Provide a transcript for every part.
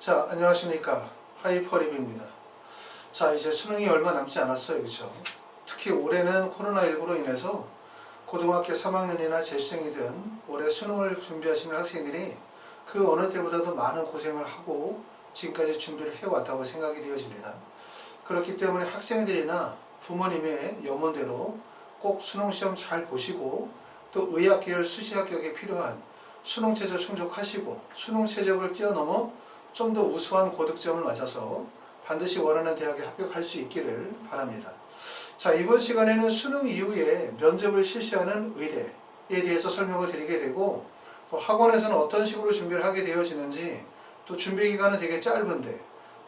자, 안녕하십니까. 하이퍼립입니다. 자, 이제 수능이 얼마 남지 않았어요. 그쵸? 특히 올해는 코로나19로 인해서 고등학교 3학년이나 재수생이든 올해 수능을 준비하시는 학생들이 그 어느 때보다도 많은 고생을 하고 지금까지 준비를 해왔다고 생각이 되어집니다. 그렇기 때문에 학생들이나 부모님의 염원대로 꼭 수능시험 잘 보시고 또 의학계열 수시 합격에 필요한 수능 최저 충족하시고 수능 최저를 뛰어넘어 좀 더 우수한 고득점을 맞아서 반드시 원하는 대학에 합격할 수 있기를 바랍니다. 자, 이번 시간에는 수능 이후에 면접을 실시하는 의대에 대해서 설명을 드리게 되고 또 학원에서는 어떤 식으로 준비를 하게 되어지는지 또 준비 기간은 되게 짧은데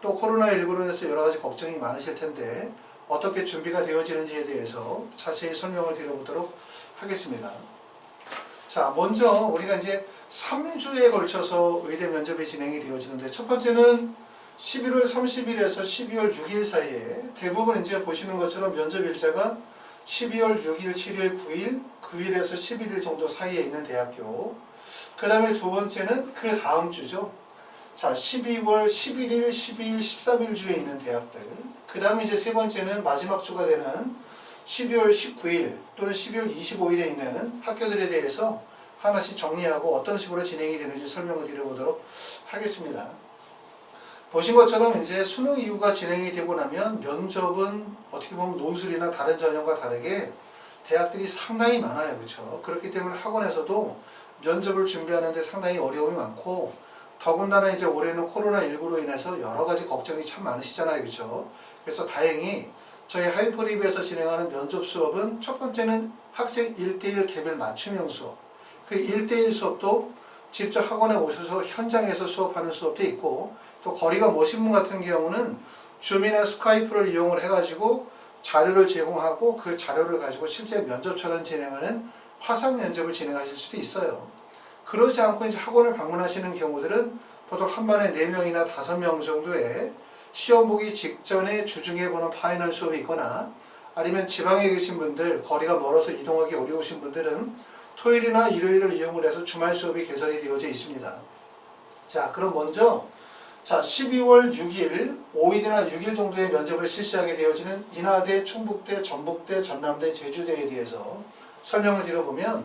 또 코로나19로 인해서 여러 가지 걱정이 많으실 텐데 어떻게 준비가 되어지는지에 대해서 자세히 설명을 드려보도록 하겠습니다. 자, 먼저 우리가 이제 3주에 걸쳐서 의대 면접이 진행이 되어지는데 첫 번째는 11월 30일에서 12월 6일 사이에 대부분 이제 보시는 것처럼 면접 일자가 12월 6일, 7일, 9일, 9일에서 11일 정도 사이에 있는 대학교. 그 다음에 두 번째는 그 다음 주죠. 자, 12월 11일, 12일, 13일 주에 있는 대학들. 그 다음에 이제 세 번째는 마지막 주가 되는 12월 19일 또는 12월 25일에 있는 학교들에 대해서 하나씩 정리하고 어떤 식으로 진행이 되는지 설명을 드려보도록 하겠습니다. 보신 것처럼 이제 수능 이후가 진행이 되고 나면 면접은 어떻게 보면 논술이나 다른 전형과 다르게 대학들이 상당히 많아요. 그렇죠? 그렇기 때문에 학원에서도 면접을 준비하는데 상당히 어려움이 많고 더군다나 이제 올해는 코로나19로 인해서 여러 가지 걱정이 참 많으시잖아요. 그렇죠? 그래서 다행히 저희 하이퍼립에서 진행하는 면접 수업은 첫 번째는 학생 1대1 개별 맞춤형 수업. 그 1대1 수업도 직접 학원에 오셔서 현장에서 수업하는 수업도 있고 또 거리가 먼신 분 같은 경우는 줌이나 스카이프를 이용을 해가지고 자료를 제공하고 그 자료를 가지고 실제 면접처럼 진행하는 화상 면접을 진행하실 수도 있어요. 그러지 않고 이제 학원을 방문하시는 경우들은 보통 한 반에 4명이나 5명 정도의 시험 보기 직전에 주중에 보는 파이널 수업이 있거나 아니면 지방에 계신 분들, 거리가 멀어서 이동하기 어려우신 분들은 토요일이나 일요일을 이용을 해서 주말 수업이 개설이 되어져 있습니다. 자, 그럼 먼저 12월 6일, 5일이나 6일 정도의 면접을 실시하게 되어지는 인하대, 충북대, 전북대, 전남대, 제주대에 대해서 설명을 드려보면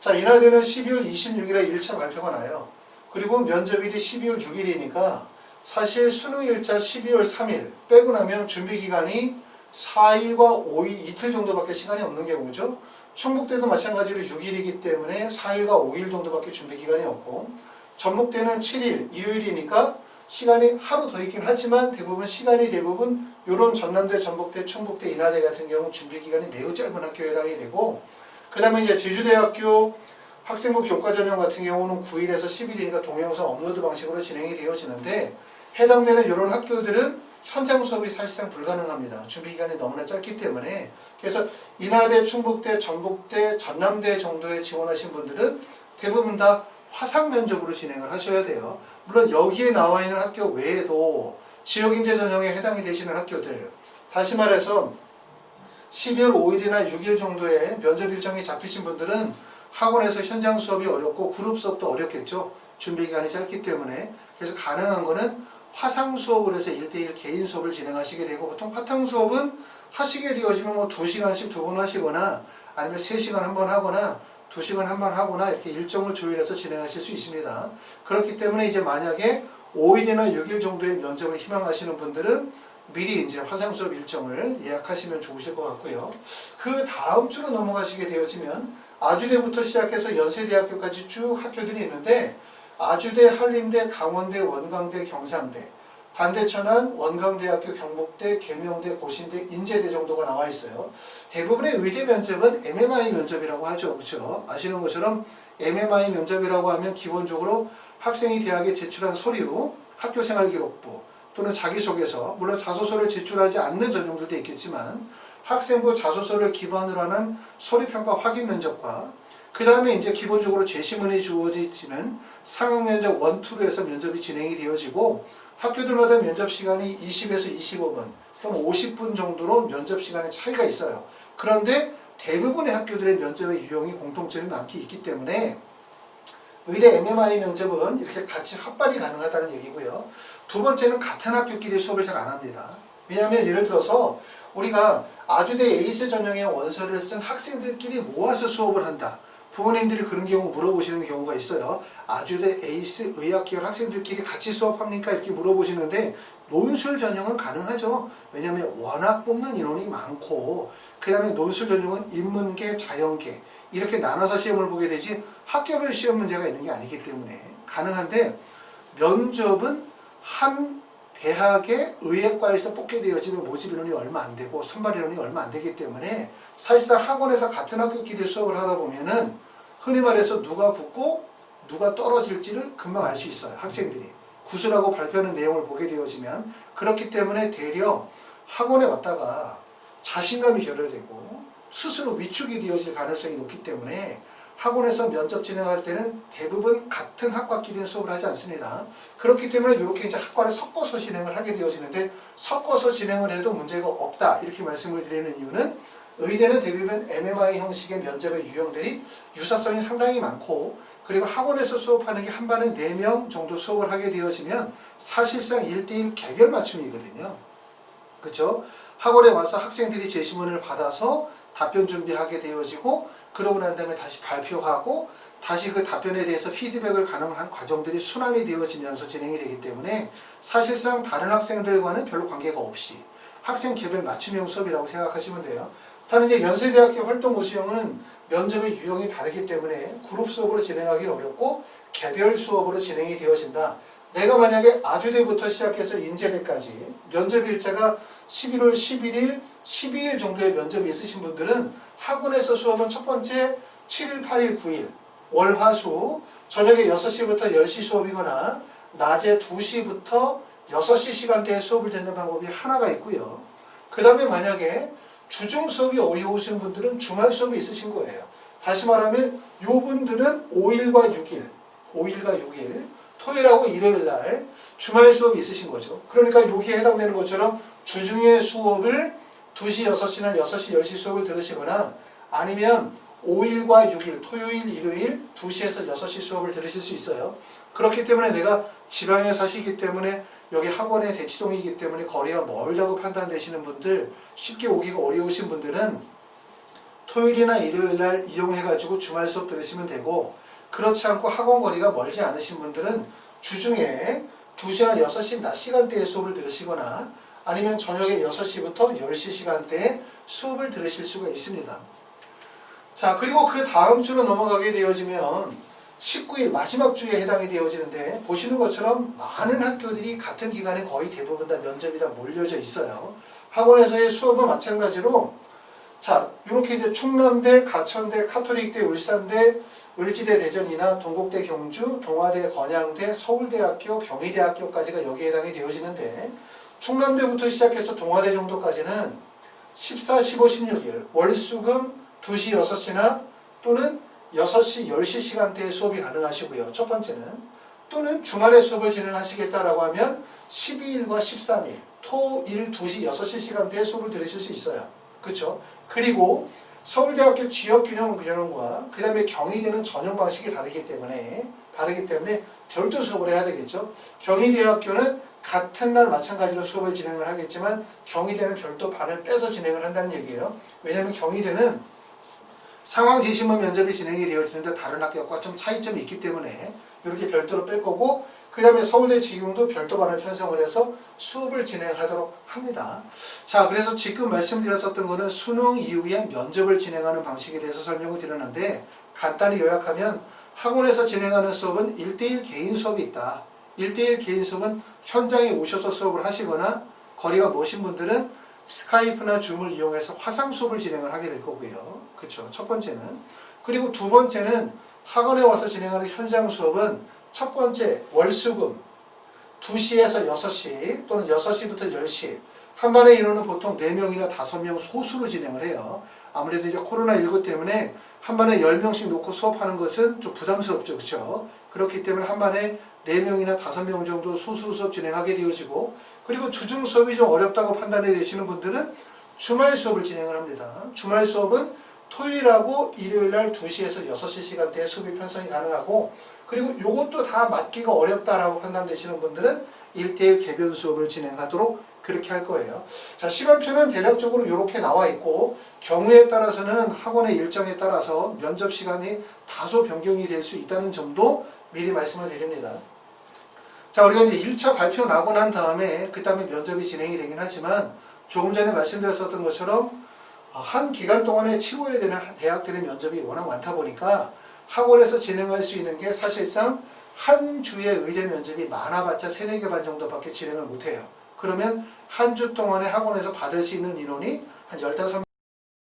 자, 인하대는 12월 26일에 1차 발표가 나요. 그리고 면접일이 12월 6일이니까 사실 수능일자 12월 3일 빼고 나면 준비기간이 4일과 5일, 이틀 정도밖에 시간이 없는 경우죠. 충북대도 마찬가지로 6일이기 때문에 4일과 5일 정도밖에 준비기간이 없고 전북대는 7일, 일요일이니까 시간이 하루 더 있긴 하지만 대부분 이런 전남대, 전북대, 충북대, 인하대 같은 경우 준비기간이 매우 짧은 학교에 해당이 되고 그 다음에 이제 제주대학교 학생부 교과전형 같은 경우는 9일에서 10일이니까 동영상 업로드 방식으로 진행이 되어지는데 해당되는 이런 학교들은 현장 수업이 사실상 불가능합니다. 준비기간이 너무나 짧기 때문에. 그래서 인하대, 충북대, 전북대, 전남대 정도에 지원하신 분들은 대부분 다 화상 면접으로 진행을 하셔야 돼요. 물론 여기에 나와 있는 학교 외에도 지역인재 전형에 해당이 되시는 학교들, 다시 말해서 12월 5일이나 6일 정도에 면접 일정이 잡히신 분들은 학원에서 현장 수업이 어렵고 그룹 수업도 어렵겠죠. 준비기간이 짧기 때문에. 그래서 가능한 거는 화상 수업을 해서 1대1 개인 수업을 진행하시게 되고 보통 화상 수업은 하시게 되어지면 뭐 2시간씩 2번 하시거나 아니면 3시간 한 번 하거나 2시간 한 번 하거나 이렇게 일정을 조율해서 진행하실 수 있습니다. 그렇기 때문에 이제 만약에 5일이나 6일 정도의 면접을 희망하시는 분들은 미리 이제 화상 수업 일정을 예약하시면 좋으실 것 같고요. 그 다음 주로 넘어가시게 되어지면 아주대부터 시작해서 연세대학교까지 쭉 학교들이 있는데 아주대, 한림대, 강원대, 원광대, 경상대, 반대천안, 원광대학교, 경북대, 계명대, 고신대, 인제대 정도가 나와 있어요. 대부분의 의대 면접은 MMI 면접이라고 하죠. 그렇죠? 아시는 것처럼 MMI 면접이라고 하면 기본적으로 학생이 대학에 제출한 서류, 학교생활기록부 또는 자기소개서, 물론 자소서를 제출하지 않는 전형들도 있겠지만 학생부 자소서를 기반으로 하는 서류평가 확인 면접과 그 다음에 이제 기본적으로 제시문이 주어지는 상황면접 1, 2로 해서 면접이 진행이 되어지고 학교들마다 면접 시간이 20에서 25분 또는 50분 정도로 면접 시간의 차이가 있어요. 그런데 대부분의 학교들의 면접의 유형이 공통점이 많기 있기 때문에 의대 MMI 면접은 이렇게 같이 합반이 가능하다는 얘기고요. 두 번째는 같은 학교끼리 수업을 잘 안 합니다. 왜냐하면 예를 들어서 우리가 아주대 에이스 전형의 원서를 쓴 학생들끼리 모아서 수업을 한다. 부모님들이 그런 경우 물어보시는 경우가 있어요. 아주대 에이스 의학계열 학생들끼리 같이 수업합니까? 이렇게 물어보시는데 논술 전형은 가능하죠. 왜냐하면 워낙 뽑는 인원이 많고 그 다음에 논술 전형은 인문계, 자연계 이렇게 나눠서 시험을 보게 되지 학교별 시험 문제가 있는 게 아니기 때문에 가능한데 면접은 한 대학의 의예과에서 뽑게 되어지면 모집 인원이 얼마 안 되고 선발 인원이 얼마 안 되기 때문에 사실상 학원에서 같은 학교끼리 수업을 하다 보면은 흔히 말해서 누가 붙고 누가 떨어질지를 금방 알 수 있어요. 학생들이 구술하고 발표하는 내용을 보게 되어지면 그렇기 때문에 되려 학원에 왔다가 자신감이 결여되고 스스로 위축이 되어질 가능성이 높기 때문에 학원에서 면접 진행할 때는 대부분 같은 학과끼리 수업을 하지 않습니다. 그렇기 때문에 이렇게 이제 학과를 섞어서 진행을 하게 되어지는데 섞어서 진행을 해도 문제가 없다 이렇게 말씀을 드리는 이유는 의대는 대부분 MMI 형식의 면접의 유형들이 유사성이 상당히 많고 그리고 학원에서 수업하는 게 한 반에 4명 정도 수업을 하게 되어지면 사실상 1대1 개별 맞춤이거든요. 그렇죠? 학원에 와서 학생들이 제시문을 받아서 답변 준비하게 되어지고 그러고 난 다음에 다시 발표하고 다시 그 답변에 대해서 피드백을 가능한 과정들이 순환이 되어지면서 진행이 되기 때문에 사실상 다른 학생들과는 별로 관계가 없이 학생 개별 맞춤형 수업이라고 생각하시면 돼요. 다른 이제 연세대학교 활동 우수형은 면접의 유형이 다르기 때문에 그룹 수업으로 진행하기는 어렵고 개별 수업으로 진행이 되어진다. 내가 만약에 아주대부터 시작해서 인제대까지 면접 일자가 11월 11일, 12일 정도의 면접이 있으신 분들은 학원에서 수업은 첫 번째 7일, 8일, 9일 월, 화, 수 저녁에 6시부터 10시 수업이거나 낮에 2시부터 6시 시간대에 수업을 듣는 방법이 하나가 있고요. 그 다음에 만약에 주중 수업이 어려우신 분들은 주말 수업이 있으신 거예요. 다시 말하면 이 분들은 5일과 6일 토요일하고 일요일 날 주말 수업이 있으신 거죠. 그러니까 여기에 해당되는 것처럼 주중에 수업을 2시, 6시나 6시, 10시 수업을 들으시거나 아니면 5일과 6일, 토요일, 일요일 2시에서 6시 수업을 들으실 수 있어요. 그렇기 때문에 내가 지방에 사시기 때문에 여기 학원의 대치동이기 때문에 거리가 멀다고 판단되시는 분들, 쉽게 오기가 어려우신 분들은 토요일이나 일요일 날 이용해가지고 주말 수업 들으시면 되고 그렇지 않고 학원 거리가 멀지 않으신 분들은 주중에 2시나 6시 낮 시간대에 수업을 들으시거나 아니면 저녁에 6시부터 10시 시간대에 수업을 들으실 수가 있습니다. 자, 그리고 그 다음 주로 넘어가게 되어지면 19일 마지막 주에 해당이 되어지는데 보시는 것처럼 많은 학교들이 같은 기간에 거의 대부분 다 면접이 다 몰려져 있어요. 학원에서의 수업은 마찬가지로 자, 이렇게 이제 충남대, 가천대, 카톨릭대, 울산대, 을지대 대전이나 동국대 경주, 동아대 건양대, 서울대학교, 경희대학교까지가 여기에 해당이 되어지는데 충남대부터 시작해서 동아대 정도까지는 14, 15, 16일 월수금 2시, 6시나 또는 6시, 10시 시간대에 수업이 가능하시고요. 첫 번째는 또는 주말에 수업을 진행하시겠다라고 하면 12일과 13일 토, 일, 2시, 6시 시간대에 수업을 들으실 수 있어요. 그렇죠? 그리고 서울대학교 지역균형과 그 다음에 경희대는 전형 방식이 다르기 때문에 별도 수업을 해야 되겠죠. 경희대학교는 같은 날 마찬가지로 수업을 진행을 하겠지만 경희대는 별도 반을 빼서 진행을 한다는 얘기예요. 왜냐하면 경희대는 상황 지시문 면접이 진행이 되어지는데 다른 학교과 좀 차이점이 있기 때문에 이렇게 별도로 뺄 거고 그 다음에 서울대 지경도 별도 반을 편성을 해서 수업을 진행하도록 합니다. 자, 그래서 지금 말씀드렸었던 거는 수능 이후에 면접을 진행하는 방식에 대해서 설명을 드렸는데 간단히 요약하면 학원에서 진행하는 수업은 1대1 개인 수업이 있다. 1대1 개인 수업은 현장에 오셔서 수업을 하시거나 거리가 먼신 분들은 스카이프나 줌을 이용해서 화상 수업을 진행을 하게 될 거고요. 그렇죠. 첫 번째는. 그리고 두 번째는 학원에 와서 진행하는 현장 수업은 첫 번째 월수금 2시에서 6시 또는 6시부터 10시 한 반의 인원은 보통 4명이나 5명 소수로 진행을 해요. 아무래도 이제 코로나19 때문에 한 반에 10명씩 놓고 수업하는 것은 좀 부담스럽죠. 그렇죠? 그렇기 때문에 한 반에 4명이나 5명 정도 소수 수업 진행하게 되어지고 그리고 주중 수업이 좀 어렵다고 판단이 되시는 분들은 주말 수업을 진행을 합니다. 주말 수업은 토요일하고 일요일날 2시에서 6시 시간대에 수업이 편성이 가능하고, 그리고 요것도 다 맞기가 어렵다라고 판단되시는 분들은 1대1 개변 수업을 진행하도록 그렇게 할 거예요. 자, 시간표는 대략적으로 이렇게 나와 있고, 경우에 따라서는 학원의 일정에 따라서 면접 시간이 다소 변경이 될 수 있다는 점도 미리 말씀을 드립니다. 자, 우리가 이제 1차 발표 나고 난 다음에 그 다음에 면접이 진행이 되긴 하지만, 조금 전에 말씀드렸었던 것처럼 한 기간 동안에 치러야 되는 대학들의 면접이 워낙 많다 보니까 학원에서 진행할 수 있는 게 사실상 한 주의 의대 면접이 많아봤자 3, 4개 반 정도밖에 진행을 못해요. 그러면 한 주 동안에 학원에서 받을 수 있는 인원이 한 15명에서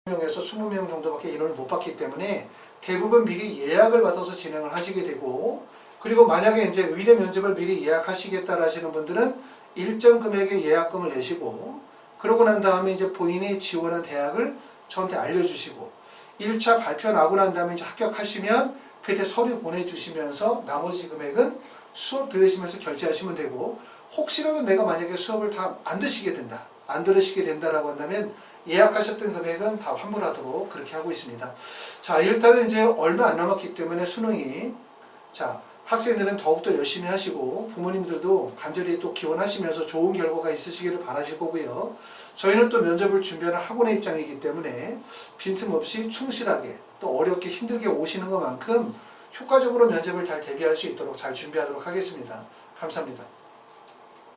20명 정도밖에 인원을 못 받기 때문에 대부분 미리 예약을 받아서 진행을 하시게 되고, 그리고 만약에 이제 의대 면접을 미리 예약하시겠다 하시는 분들은 일정 금액의 예약금을 내시고, 그러고 난 다음에 이제 본인이 지원한 대학을 저한테 알려주시고, 1차 발표 나고 난 다음에 이제 합격하시면 그때 서류 보내주시면서 나머지 금액은 수업 들으시면서 결제하시면 되고, 혹시라도 내가 만약에 수업을 다 안 들으시게 된다라고 한다면 예약하셨던 금액은 다 환불하도록 그렇게 하고 있습니다. 자, 일단은 이제 얼마 안 남았기 때문에 수능이, 자, 학생들은 더욱더 열심히 하시고 부모님들도 간절히 또 기원하시면서 좋은 결과가 있으시기를 바라실 거고요. 저희는 또 면접을 준비하는 학원의 입장이기 때문에 빈틈없이 충실하게 또 어렵게 힘들게 오시는 것만큼 효과적으로 면접을 잘 대비할 수 있도록 잘 준비하도록 하겠습니다. 감사합니다.